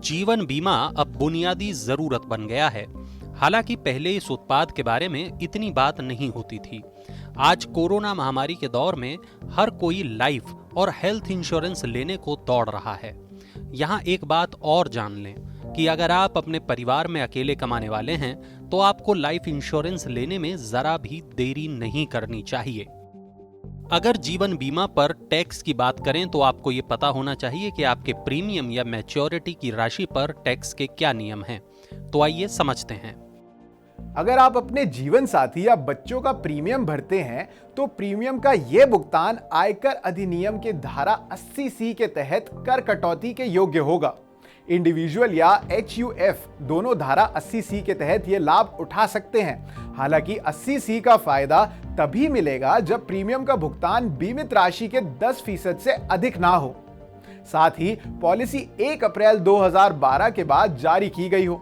जीवन बीमा अब बुनियादी जरूरत बन गया है। हालांकि पहले इस उत्पाद के बारे में इतनी बात नहीं होती थी। आज कोरोना महामारी के दौर में हर कोई लाइफ और हेल्थ इंश्योरेंस लेने को दौड़ रहा है। यहाँ एक बात और जान लें कि अगर आप अपने परिवार में अकेले कमाने वाले हैं तो आपको लाइफ इंश्योरेंस लेने में जरा भी देरी नहीं करनी चाहिए। अगर जीवन बीमा पर टैक्स की बात करें तो आपको ये पता होना चाहिए कि आपके प्रीमियम या मैच्योरिटी की राशि पर टैक्स के क्या नियम हैं। तो आइए समझते हैं। अगर आप अपने जीवन साथी या बच्चों का प्रीमियम भरते हैं तो प्रीमियम का यह भुगतान आयकर अधिनियम के धारा 80C के तहत कर कटौती के योग्य होगा। इंडिविजुअल या HUF दोनों धारा 80C के तहत यह लाभ उठा सकते हैं। हालांकि 80C का फायदा तभी मिलेगा जब प्रीमियम का भुगतान बीमित राशि के 10% से अधिक ना हो। साथ ही पॉलिसी 1 अप्रैल 2012 के बाद जारी की गई हो।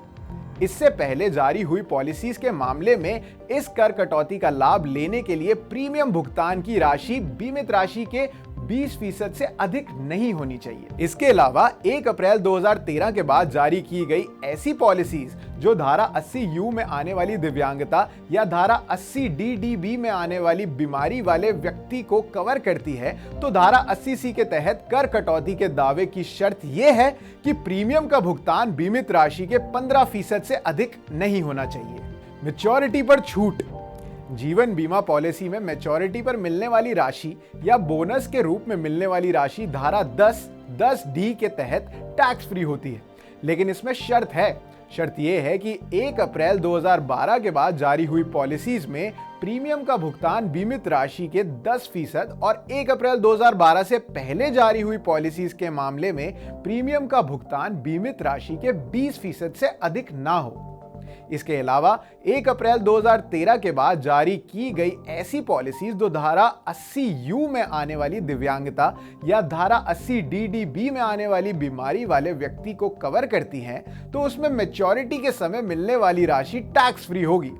इससे पहले जारी हुई पॉलिसीज के मामले में इस कर कटौती का लाभ लेने के लिए प्रीमियम भुगतान की राशि बीमित राशि के 20% से अधिक नहीं होनी चाहिए। इसके अलावा 1 अप्रैल 2013 के बाद जारी की गई ऐसी पॉलिसीज जो धारा 80U में आने वाली दिव्यांगता या धारा 80DDB में आने वाली बीमारी वाले व्यक्ति को कवर करती है, तो धारा 80C के तहत कर कटौती के दावे की शर्त यह है कि प्रीमियम का भुगतान बीमित राशि के 15% से अधिक नहीं होना चाहिए। मैच्योरिटी पर छूट। जीवन बीमा पॉलिसी में मैच्योरिटी पर मिलने वाली राशि या बोनस के रूप में मिलने वाली राशि धारा 10(10)D के तहत टैक्स फ्री होती है। लेकिन इसमें शर्त है। शर्त यह है कि 1 अप्रैल 2012 के बाद जारी हुई पॉलिसीज में प्रीमियम का भुगतान बीमित राशि के 10% और 1 अप्रैल 2012 से पहले जारी हुई पॉलिसीज के मामले में प्रीमियम का भुगतान बीमित राशि के 20% से अधिक ना हो। इसके अलावा 1 अप्रैल 2013 के बाद जारी की गई ऐसी पॉलिसीज जो धारा 80U में आने वाली दिव्यांगता या धारा 80DDB में आने वाली बीमारी वाले व्यक्ति को कवर करती हैं, तो उसमें मैच्योरिटी के समय मिलने वाली राशि टैक्स फ्री होगी।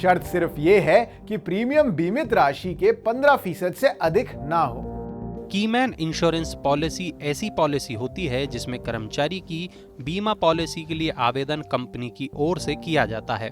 शर्त सिर्फ ये है कि प्रीमियम बीमित राशि के 15% से अधिक ना हो। कीमैन इंश्योरेंस पॉलिसी ऐसी पॉलिसी होती है जिसमें कर्मचारी की बीमा पॉलिसी के लिए आवेदन कंपनी की ओर से किया जाता है।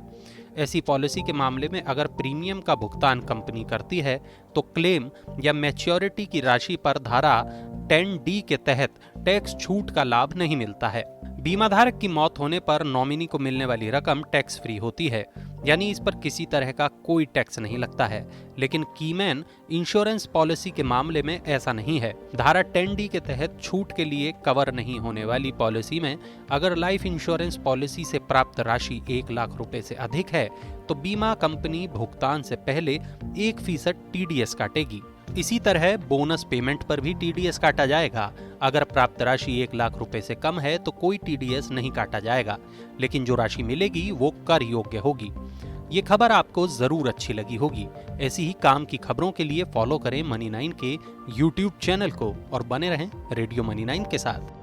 ऐसी पॉलिसी के मामले में अगर प्रीमियम का भुगतान कंपनी करती है तो क्लेम या मैच्योरिटी की राशि पर धारा 10D के तहत टैक्स छूट का लाभ नहीं मिलता है। बीमाधारक की मौत होने पर नॉमिनी को मिलने वाली रकम टैक्स फ्री होती है, यानी इस पर किसी तरह का कोई टैक्स नहीं लगता है। लेकिन कीमैन इंश्योरेंस पॉलिसी के मामले में ऐसा नहीं है। धारा 10D के तहत छूट के लिए कवर नहीं होने वाली पॉलिसी में अगर लाइफ इंश्योरेंस पॉलिसी से प्राप्त राशि 1 लाख रुपए से अधिक है तो बीमा कंपनी भुगतान से पहले 1% TDS काटेगी। इसी तरह बोनस पेमेंट पर भी TDS काटा जाएगा। अगर प्राप्त राशि 1 लाख रुपए से कम है तो कोई TDS नहीं काटा जाएगा, लेकिन जो राशि मिलेगी वो कर योग्य होगी। ये खबर आपको जरूर अच्छी लगी होगी। ऐसी ही काम की खबरों के लिए फॉलो करें मनी 9 के YouTube चैनल को और बने रहें रेडियो मनी 9 के साथ।